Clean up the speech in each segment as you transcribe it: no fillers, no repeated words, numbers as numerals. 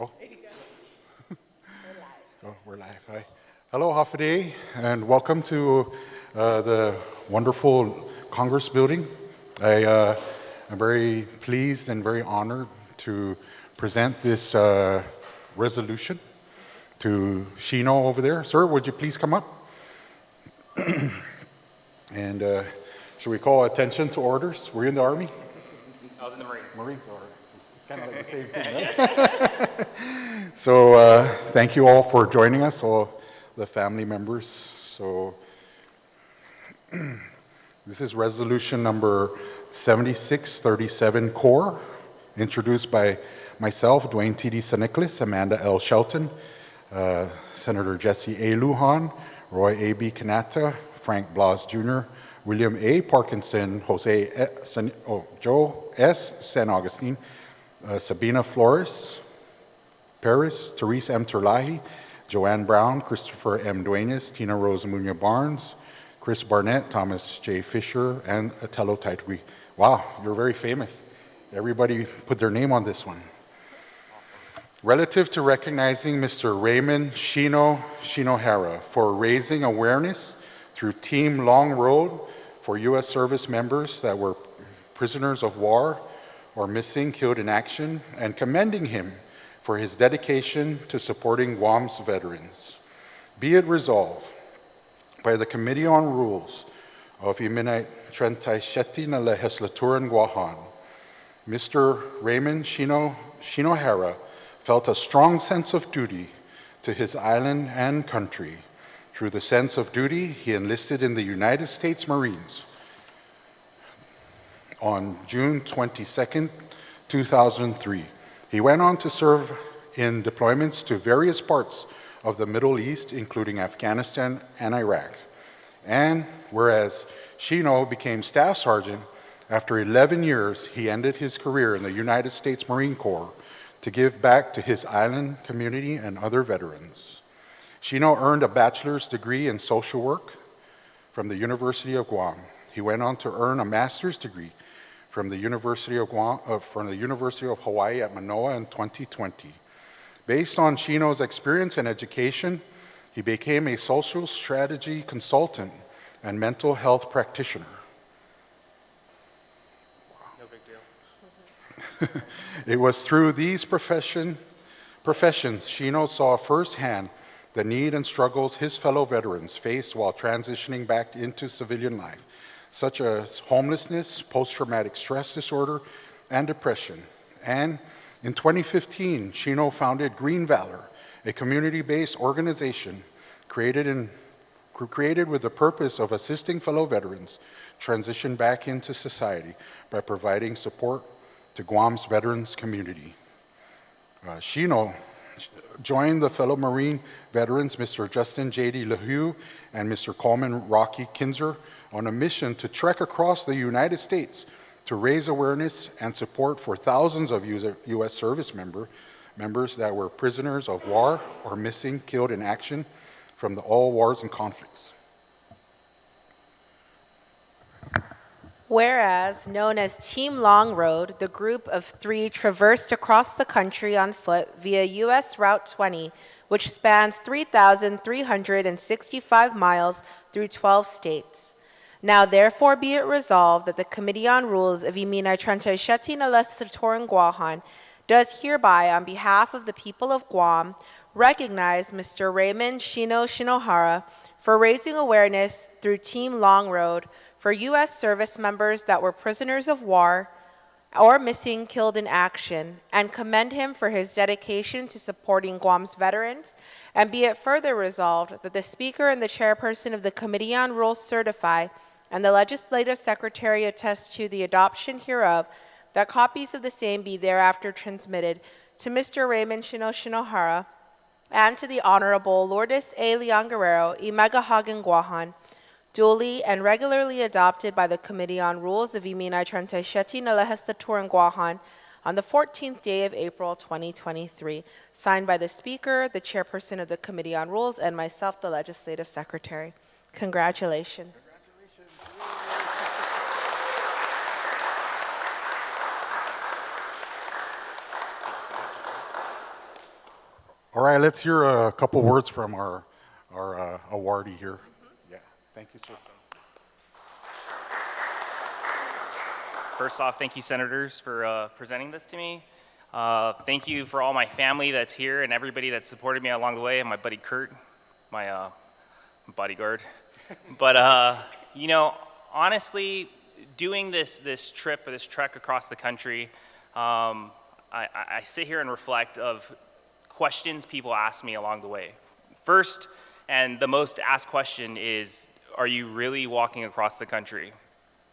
Oh. Oh, we're live. Hi. Hello, Hafaday, and welcome to the wonderful Congress building. I'm very pleased and very honored to present this resolution to Shino over there. Sir, would you please come up? And should we call attention to orders? Were you in the Army? I was in the Marines. Marines, or it's kind of like the same thing, right? So thank you all for joining us, all the family members. So this is resolution number 7637 core, introduced by myself, Dwayne T.D. Nicolas, Amanda L. Shelton, Senator Jesse A. Lujan, Roy A.B. Kanata, Frank Blas Jr., William A. Parkinson, Joe S. San Augustine, Sabina Flores, Paris, Therese M. Terlahi, Joanne Brown, Christopher M. Duenas, Tina Rose Munya Barnes, Chris Barnett, Thomas J. Fisher, and Atello Taitwi. Wow, you're very famous. Everybody put their name on this one. Relative to recognizing Mr. Raymond Shinohara for raising awareness through Team Long Road for U.S. service members that were prisoners of war or missing, killed in action, and commending him for his dedication to supporting Guam's veterans. Be it resolved by the Committee on Rules of Iminay 37 na Legislatura Guahan, Mr. Raymond Shinohara felt a strong sense of duty to his island and country. Through the sense of duty, he enlisted in the United States Marines on June 22, 2003. He went on to serve in deployments to various parts of the Middle East, including Afghanistan and Iraq. And whereas Shino became Staff Sergeant, after 11 years, he ended his career in the United States Marine Corps to give back to his island community and other veterans. Shino earned a bachelor's degree in social work from the University of Guam. He went on to earn a master's degree from the University of Hawaii at Manoa in 2020. Based on Shino's experience and education, he became a social strategy consultant and mental health practitioner. No big deal. It was through these professions Shino saw firsthand the need and struggles his fellow veterans faced while transitioning back into civilian life, such as homelessness, post-traumatic stress disorder, and depression. And in 2015, Shino founded Green Valor, a community-based organization created with the purpose of assisting fellow veterans transition back into society by providing support to Guam's veterans community. Shino joined the fellow Marine veterans, Mr. Justin J.D. LeHue and Mr. Coleman Rocky Kinzer, on a mission to trek across the United States to raise awareness and support for thousands of U.S. service members that were prisoners of war or missing, killed in action from all wars and conflicts. Whereas, known as Team Long Road, the group of 3 traversed across the country on foot via U.S. Route 20, which spans 3,365 miles through 12 states. Now therefore be it resolved that the Committee on Rules of Iminay 37 na Legislatura Guahan does hereby, on behalf of the people of Guam, recognize Mr. Raymond Shinohara for raising awareness through Team Long Road for U.S. service members that were prisoners of war or missing, killed in action, and commend him for his dedication to supporting Guam's veterans, and be it further resolved that the Speaker and the Chairperson of the Committee on Rules certify, and the Legislative Secretary attest to the adoption hereof, that copies of the same be thereafter transmitted to Mr. Raymond Shinohara and to the Honorable Lourdes A. Leon Guerrero, Imagahagan Guahan, duly and regularly adopted by the Committee on Rules of Iminay 37 na Legislatura Guahan on the 14th day of April 2023, signed by the Speaker, the Chairperson of the Committee on Rules, and myself, the Legislative Secretary. Congratulations. All right, let's hear a couple words from our awardee here. Yeah, thank you, sir. First off, thank you, senators, for presenting this to me. Thank you for all my family that's here and everybody that supported me along the way, and my buddy Kurt, my bodyguard. But you know, honestly, doing this trip or this trek across the country, I sit here and reflect of questions people ask me along the way. First, and the most asked question is, are you really walking across the country?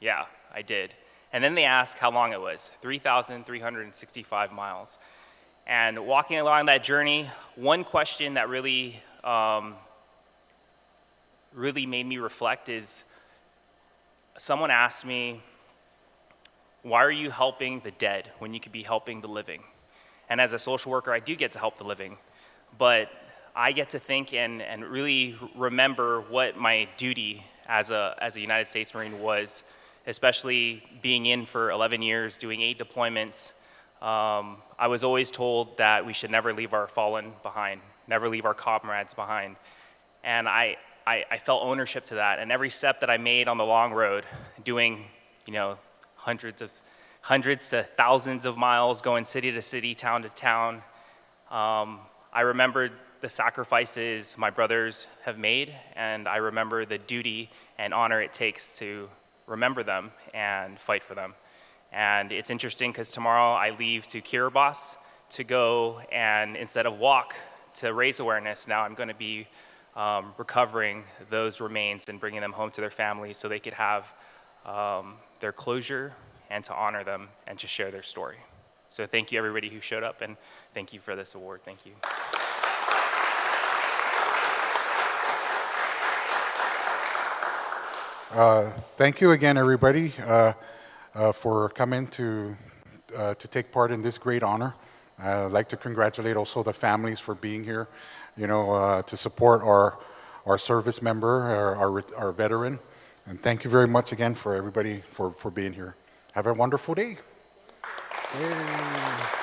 Yeah, I did. And then they ask how long it was, 3,365 miles. And walking along that journey, one question that really made me reflect is, someone asked me, why are you helping the dead when you could be helping the living? And as a social worker, I do get to help the living, but I get to think and really remember what my duty as a United States Marine was, especially being in for 11 years, doing 8 deployments. I was always told that we should never leave our fallen behind, never leave our comrades behind. And I felt ownership to that. And every step that I made on the long road, doing, you know, hundreds to thousands of miles, going city to city, town to town, I remembered the sacrifices my brothers have made, and I remember the duty and honor it takes to remember them and fight for them. And it's interesting because tomorrow I leave to Kiribati to go and instead of walk to raise awareness, now I'm going to be recovering those remains and bringing them home to their families so they could have their closure and to honor them and to share their story. So thank you everybody who showed up, and thank you for this award. Thank you. Thank you again, everybody, for coming to take part in this great honor. I'd like to congratulate also the families for being here, you know, to support our service member, our veteran. And thank you very much again for everybody for being here. Have a wonderful day. Yay.